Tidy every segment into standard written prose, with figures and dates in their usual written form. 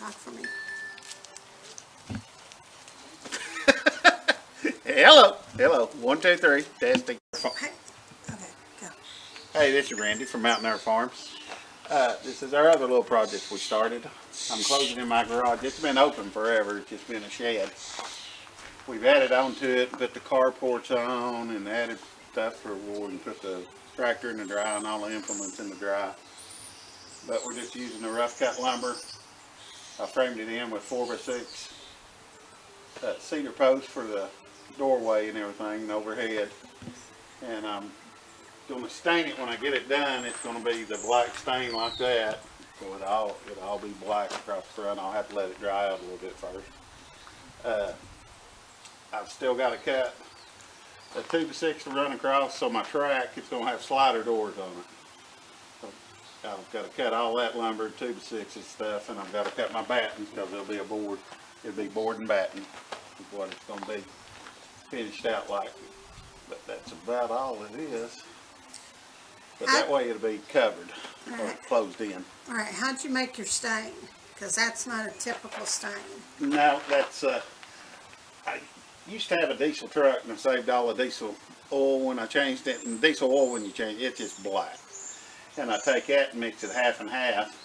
Talk for me. Hello. Hello. 1, 2, 3. Testing. Okay. Okay, go. Hey, this is Randy from Mountain Air Farms. This is our other little project we started. I'm closing in my garage. It's been open forever. It's just been a shed. We've added onto it, put the carports on, and added stuff for wood, and put the tractor in the dry and all the implements in the dry. But we're just using the rough cut lumber. I framed it in with 4x6 cedar posts for the doorway and everything, and overhead. And I'm going to stain it when I get it done. It's going to be the black stain like that. So it'll all be black across the front. I'll have to let it dry out a little bit first. I've still got to cut a 2x6 to run across, so my track, it's going to have slider doors on it. So I've got to cut all that lumber, 2x6 and stuff, and I've got to cut my battens because there'll be a board. It'll be board and batten is what it's going to be finished out like. But that's about all it is. But that way it'll be covered or closed in. All right, how'd you make your stain? Because that's not a typical stain. No, that's, I used to have a diesel truck and I saved all the diesel oil when I changed it. And diesel oil, when you change it, it's just black. And I take that and mix it half and half.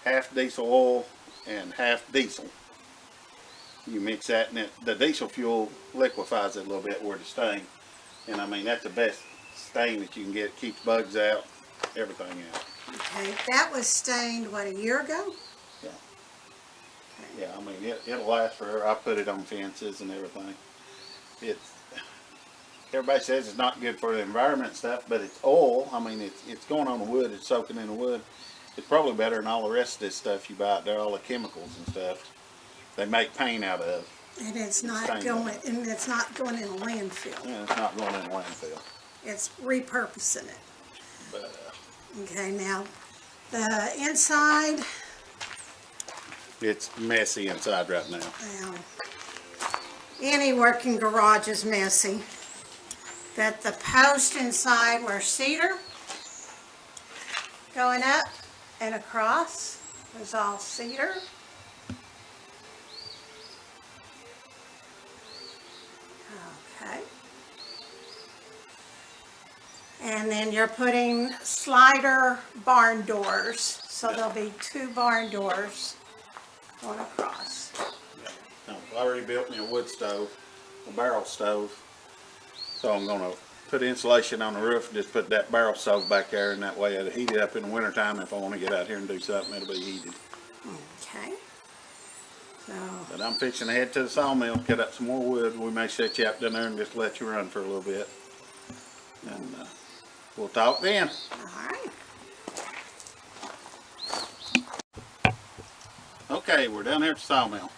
Half diesel oil and half diesel. You mix that and the diesel fuel liquefies it a little bit where the stain. And I mean, that's the best stain that you can get. It keeps bugs out, everything out. Okay, that was stained, what, a year ago? Yeah. Okay. Yeah, I mean, it'll last forever. I put it on fences and everything. Everybody says it's not good for the environment and stuff, but it's oil. I mean, it's going on the wood. It's soaking in the wood. It's probably better than all the rest of this stuff you buy out there, all the chemicals and stuff they make paint out of. And it's not going in a landfill. Yeah, it's not going in a landfill. It's repurposing it. But, okay, now the inside. It's messy inside right now. Well, any working garage is messy. But the post inside were cedar going up and across was all cedar. Okay. And then you're putting slider barn doors, so there'll be 2 barn doors going across. Yeah. Now, I already built me a wood stove, a barrel stove, so I'm going to put insulation on the roof and just put that barrel stove back there, and that way it'll heat it up in the wintertime. If I want to get out here and do something, it'll be heated. Okay. So, but I'm fixing to head to the sawmill, cut up some more wood. We may set you up down there and just let you run for a little bit. And we'll talk then. all right. Okay, we're down here at the sawmill.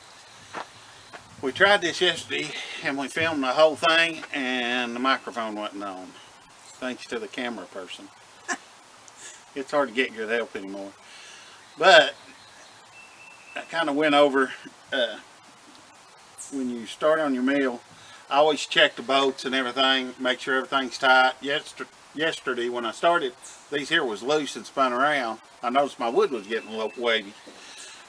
We tried this yesterday and we filmed the whole thing and the microphone wasn't on. Thanks to the camera person. It's hard to get good help anymore. But I kind of went over when you start on your mill, I always check the bolts and everything, make sure everything's tight. Yesterday when I started, these here was loose and spun around. I noticed my wood was getting a little wavy.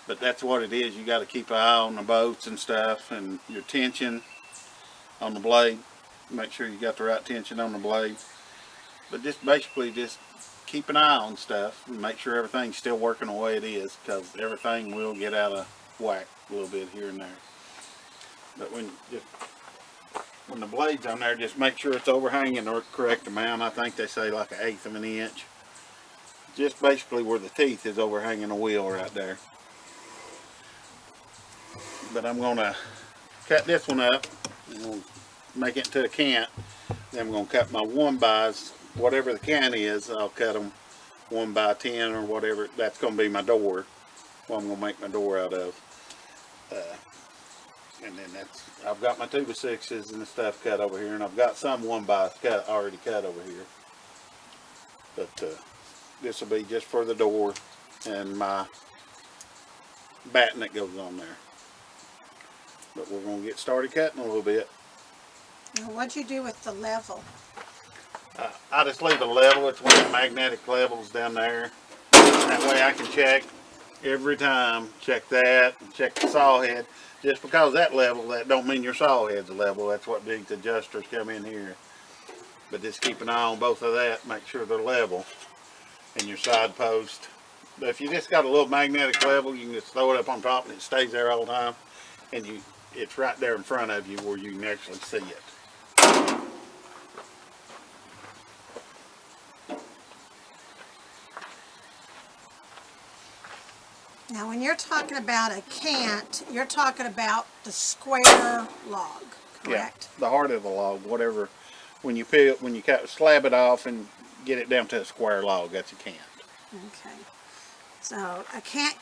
But that's what it is. You got to keep an eye on the bolts and stuff, and your tension on the blade. Make sure you got the right tension on the blade. But just basically just keep an eye on stuff and make sure everything's still working the way it is, because everything will get out of whack a little bit here and there. But when the blade's on there, just make sure it's overhanging the correct amount. I think they say like 1/8 of an inch. Just basically where the teeth is overhanging the wheel right there. But I'm going to cut this one up and we'll make it into a cant. Then I'm going to cut my 1x, whatever the cant is, I'll cut them 1x10 or whatever. That's going to be my door, what I'm going to make my door out of. And then I've got my 2x6s and the stuff cut over here, and I've got some 1x already cut over here. But this will be just for the door and my batten that goes on there. But we're going to get started cutting a little bit. Now, what'd you do with the level? I just leave a level. It's one of the magnetic levels down there. That way I can check every time. Check that, and check the saw head. Just because that level, that don't mean your saw head's level. That's what these adjusters come in here. But just keep an eye on both of that, make sure they're level. And your side post. But if you just got a little magnetic level, you can just throw it up on top and it stays there all the time. And it's right there in front of you where you can actually see it. Now, when you're talking about a cant, you're talking about the square log, correct? Yeah, the heart of the log, whatever. When you slab it off and get it down to a square log, that's a cant. Okay. So a cant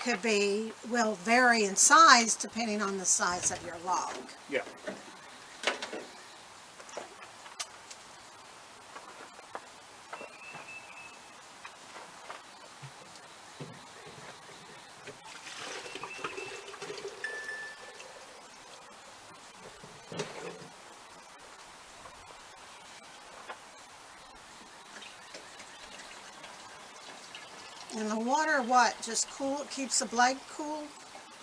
will vary in size depending on the size of your log. Yeah. And the water, what? Just cool? It keeps the blade cool?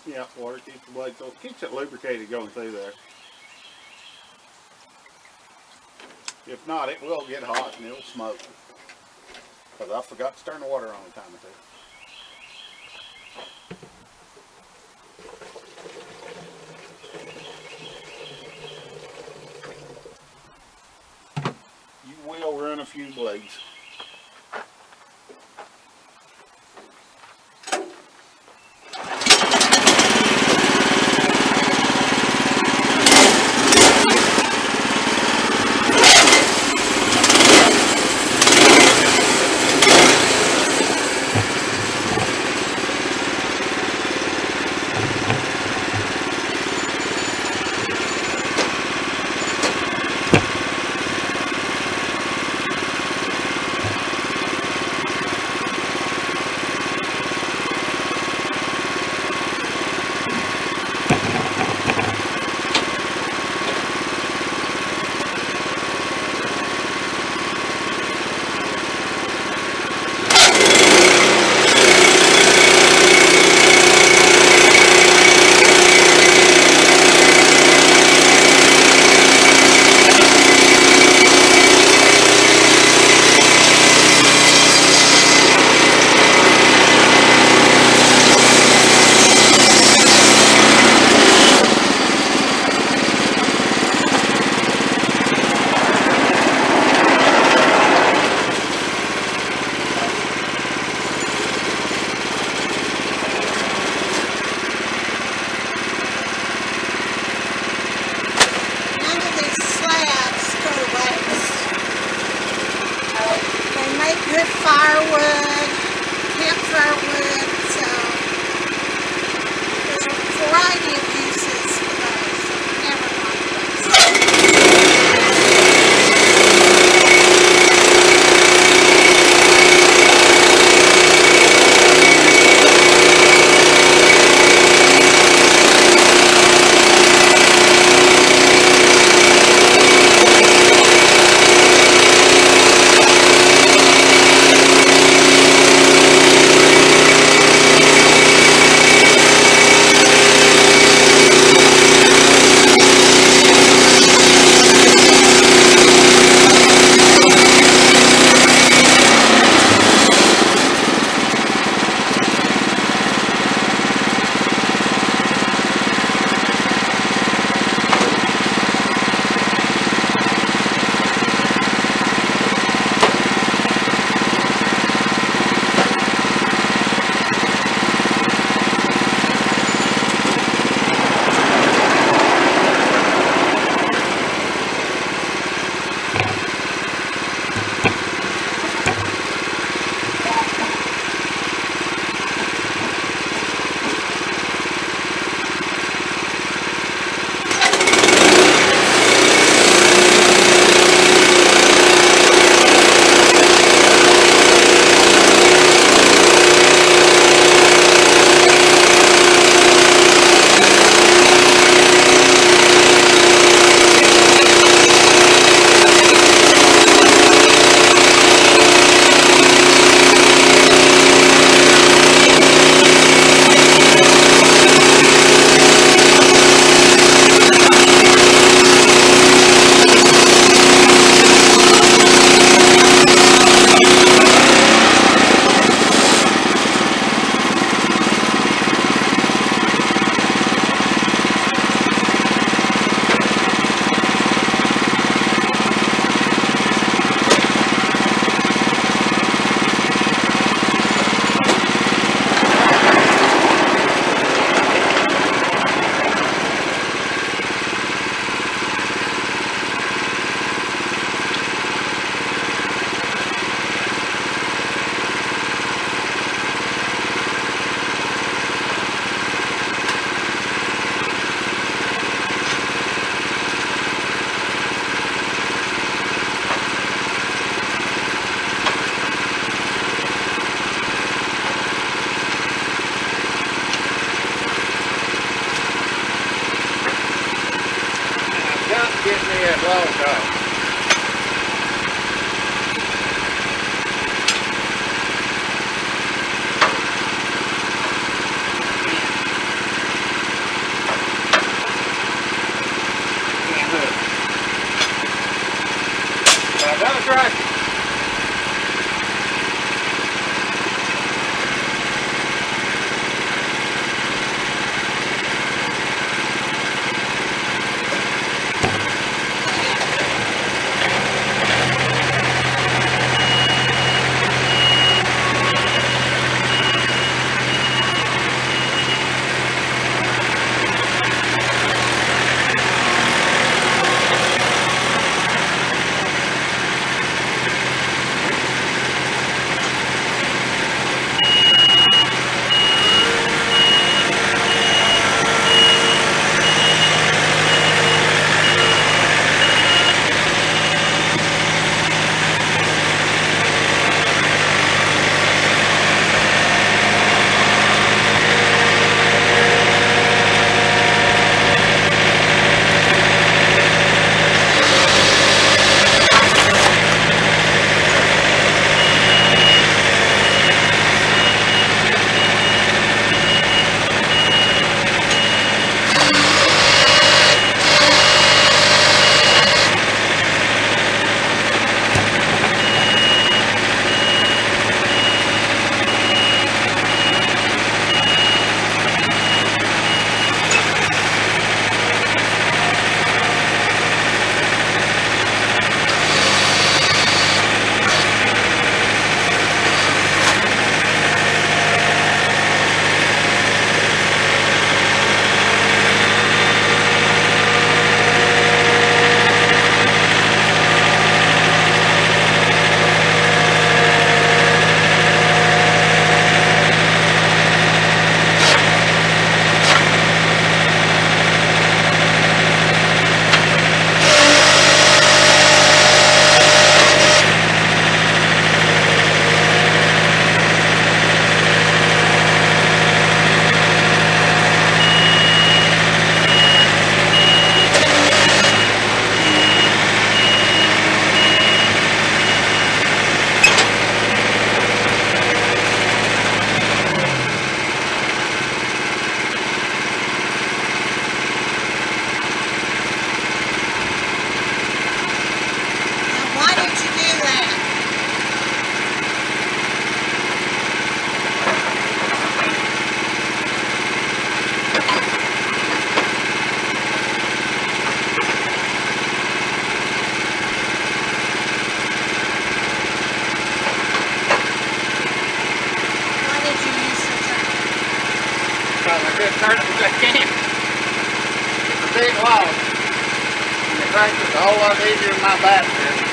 Yeah, water keeps the blade cool. Keeps it lubricated going through there. If not, it will get hot and it'll smoke. Because I forgot to turn the water on a time or two. You will run a few blades. Good firewood, campfire wood, so there's a variety of uses for those. So never mind start it with that can. It's a big log. And the tractor's a whole lot easier than my basket.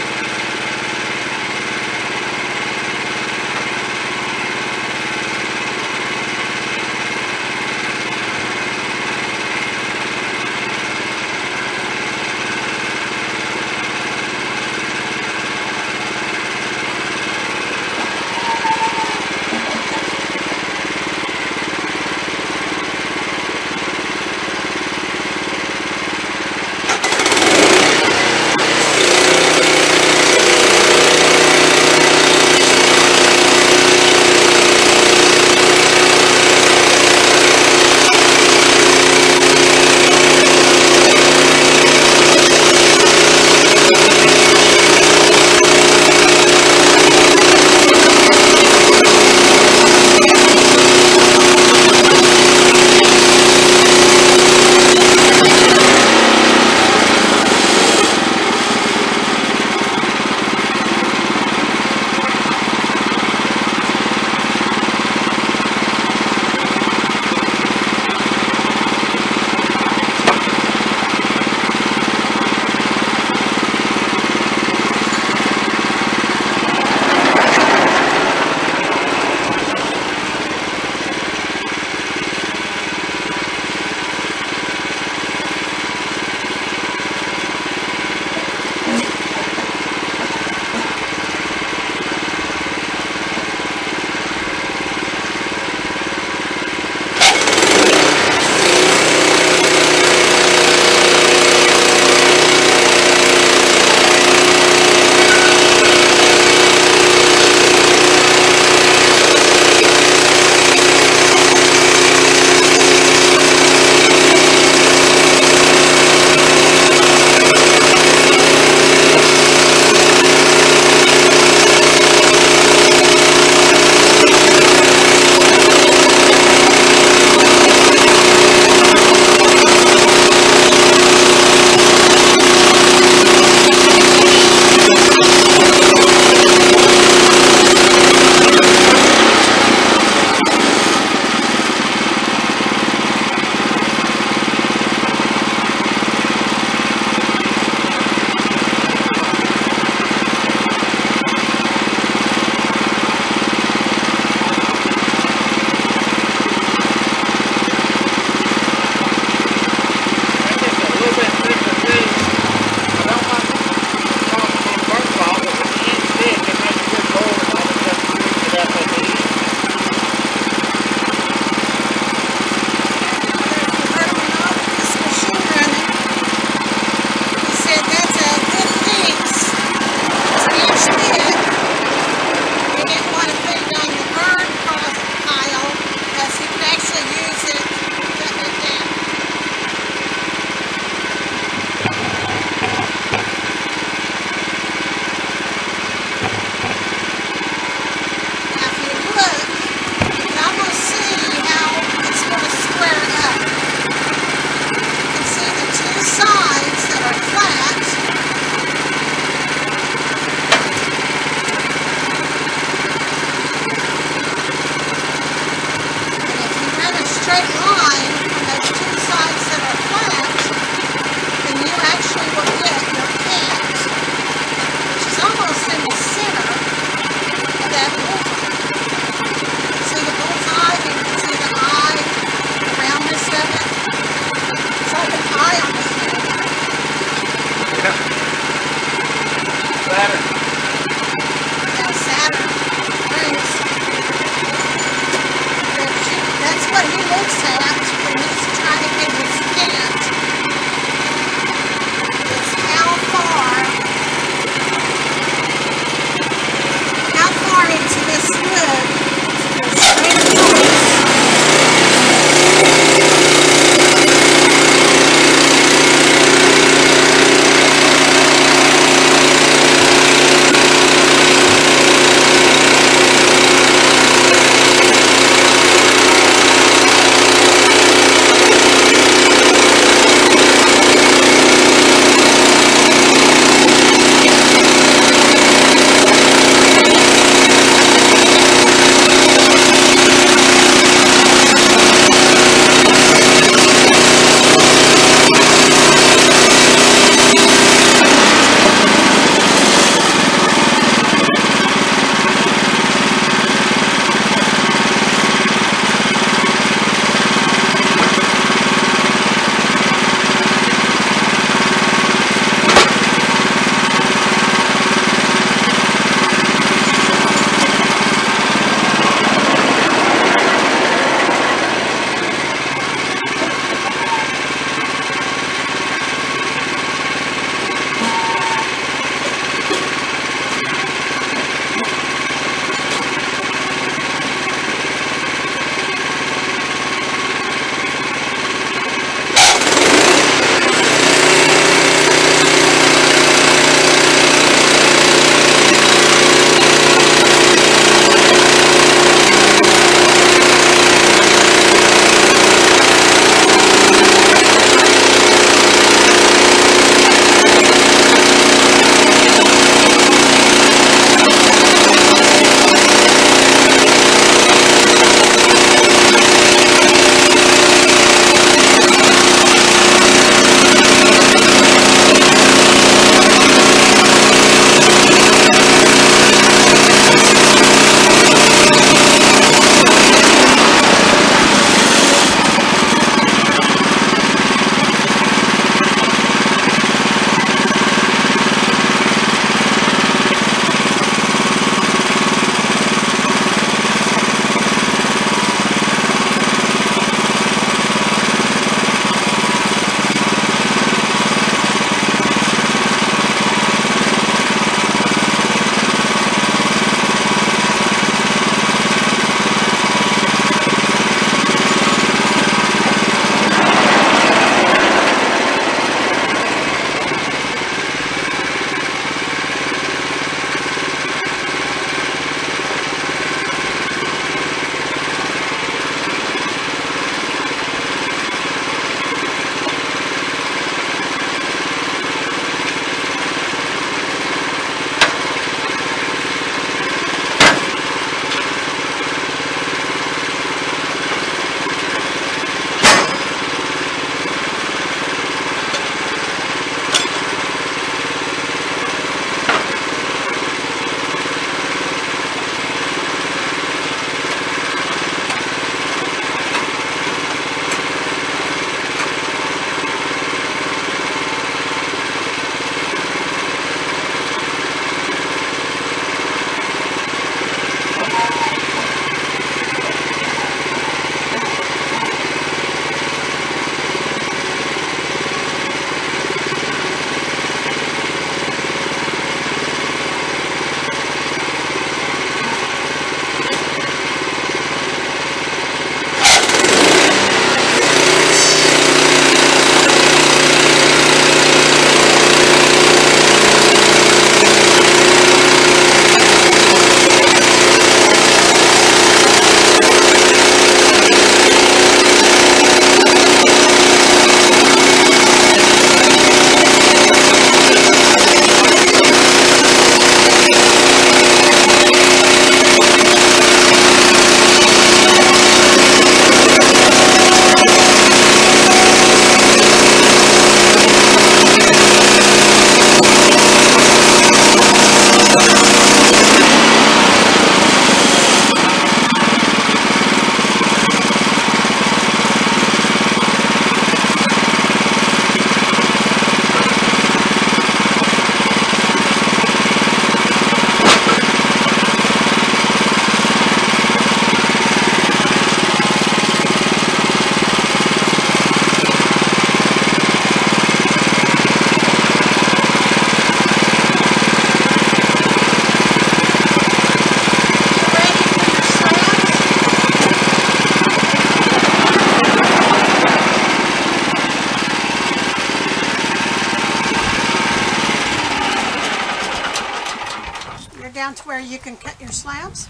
you can cut your slabs?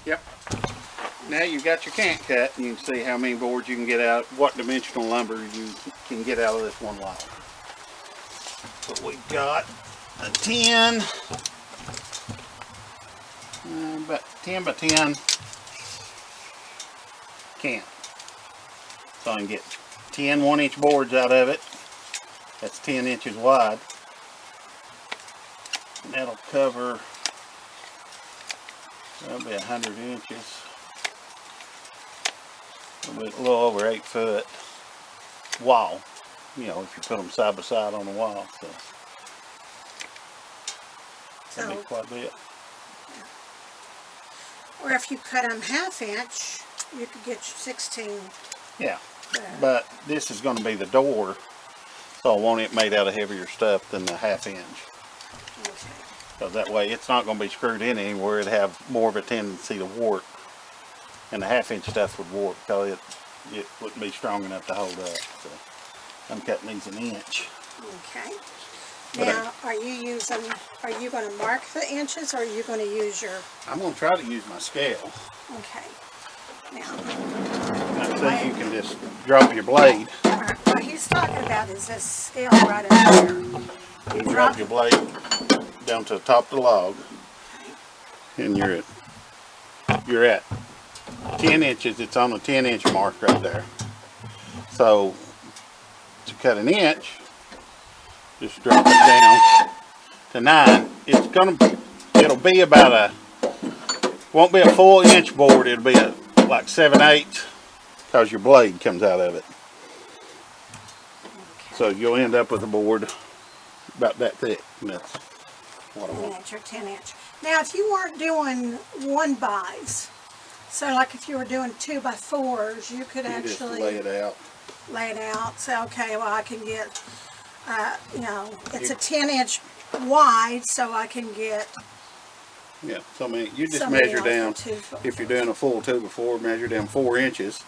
Yep. Now you've got your cant cut, and you can see how many boards you can get out, what dimensional lumber you can get out of this one log. So we've got a 10, about 10 by 10 cant. So I can get 10 1-inch boards out of it. That's 10 inches wide. And that'll cover, that'll be 100 inches. A little over 8 foot wall, you know, if you put them side by side on the wall. So that'd be quite a bit. Or if you cut them 1/2 inch, you could get your 16. Yeah, but this is going to be the door, so I want it made out of heavier stuff than the 1/2 inch. Okay. So that way it's not going to be screwed in anywhere. It'd have more of a tendency to warp. And the 1/2 inch stuff would warp because it wouldn't be strong enough to hold up. So I'm cutting these 1 inch. Okay. Now, are you going to mark the inches, or are you going to use your? I'm going to try to use my scale. Okay. Now, So you can just drop your blade. What he's talking about is this scale right in here. You drop your blade down to the top of the log, and you're at 10 inches. It's on the 10-inch mark right there. So to cut 1 inch, just drop it down to 9. It'll be about won't be a full inch board. It'll be like 7/8 because your blade comes out of it. Okay. So you'll end up with a board about that thick. And that's what I 1 want. inch or 10 inch. Now, if you weren't doing 1-bys, so like if you were doing 2x4s, you could You just actually lay it out. Say, okay, well, I can get, you know, it's a 10-inch wide, so I can get. Yeah, so I mean, you just Somebody measure else down, with 2x4s. if you're doing a full 2x4, measure down 4 inches,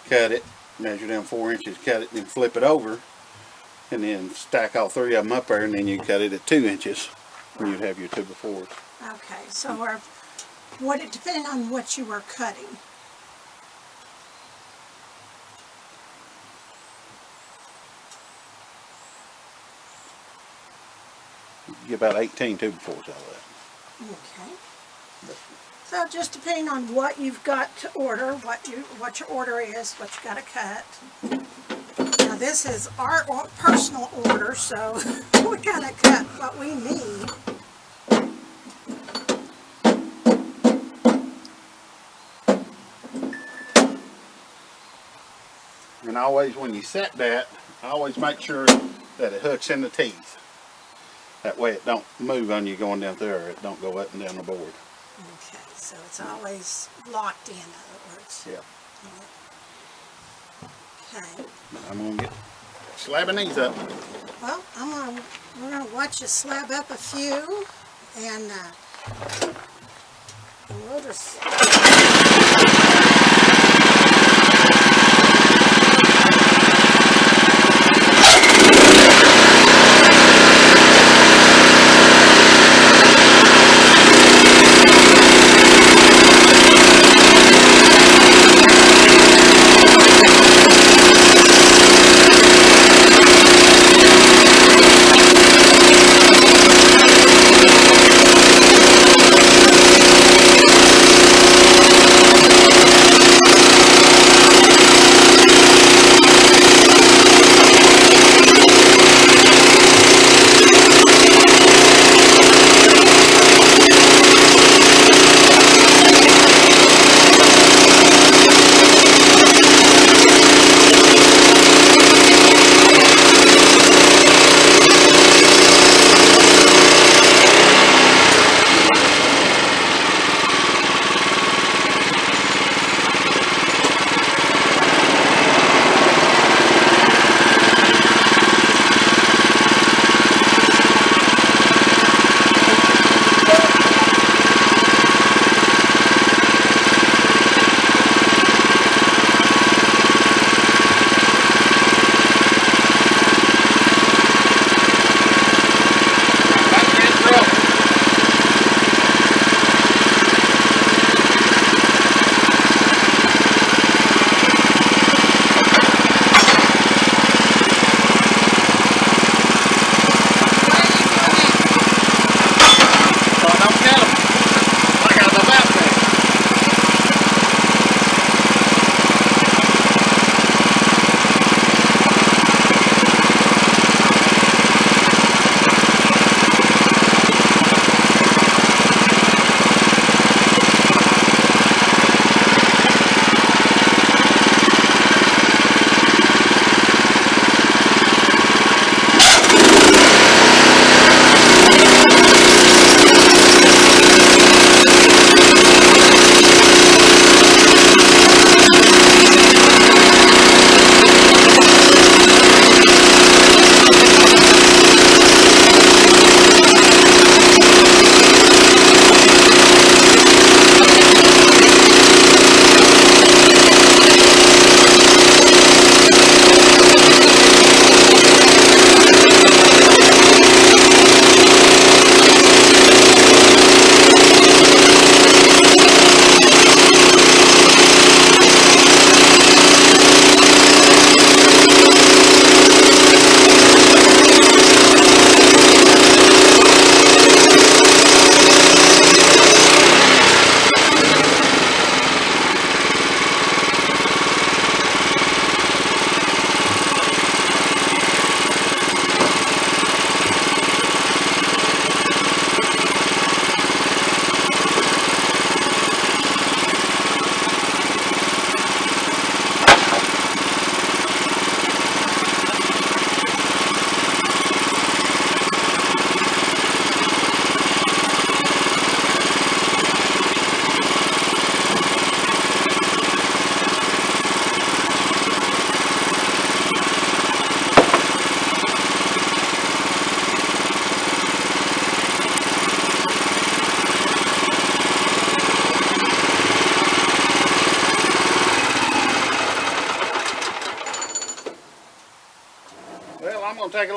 cut it, measure down 4 inches, cut it, then flip it over, and then stack all 3 of them up there, and then you cut it at 2 inches, and you'd have your 2x4s. Okay, so would it depend on what you were cutting? You get about 18 2x4s out of that. Okay. So just depending on what you've got to order, what your order is, what you got to cut. Now this is our personal order, so we got to cut what we need. And always, when you set that, I always make sure that it hooks in the teeth. That way it don't move on you going down there, or it don't go up and down the board. Okay, so it's always locked in other words. Yeah. Okay. I'm going to get slabbing these up. Well, we're gonna watch you slab up a few, and we'll just.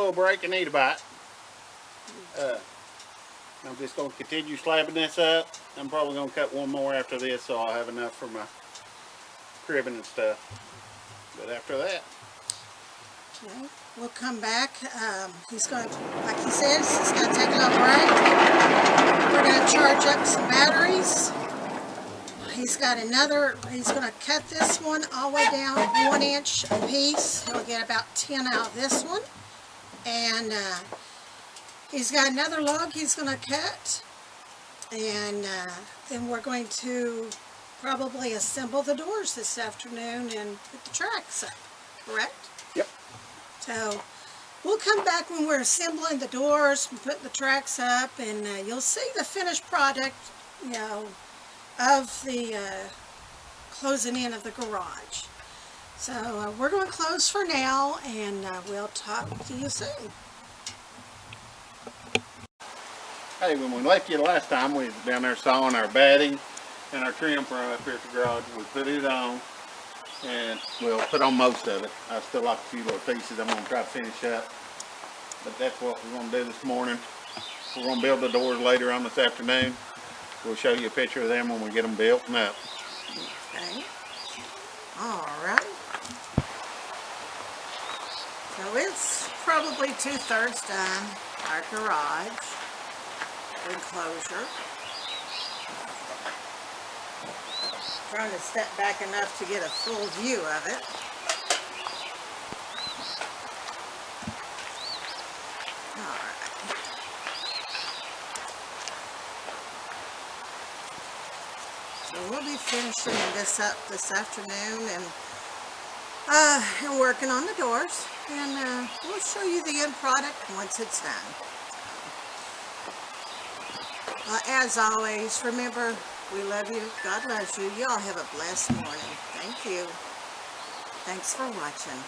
little break and eat a bite. I'm just going to continue slabbing this up. I'm probably going to cut one more after this, so I'll have enough for my cribbing and stuff. But after that, Okay, we'll come back. He's going to, like he said, he's going to take a little break. We're going to charge up some batteries. He's got another, he's going to cut this one all the way down 1 inch a piece. He'll get about 10 out of this one. And he's got another log he's going to cut. And then we're going to probably assemble the doors this afternoon and put the tracks up, correct? yep. So we'll come back when we're assembling the doors and putting the tracks up, and you'll see the finished product, you know, of the closing in of the garage. So we're going to close for now, and we'll talk to you soon. Hey, when we left you the last time, we was down there sawing our batting and our trim from up here at the garage. We put it on, and we'll put on most of it. I still like a few little pieces I'm going to try to finish up. But that's what we're going to do this morning. We're going to build the doors later on this afternoon. We'll show you a picture of them when we get them built and up. Okay. All right. So it's probably 2/3 done, our garage enclosure. Trying to step back enough to get a full view of it. Alright. So we'll be finishing this up this afternoon and working on the doors, and we'll show you the end product once it's done. As always, remember, we love you. God loves you. Y'all have a blessed morning. Thank you. Thanks for watching.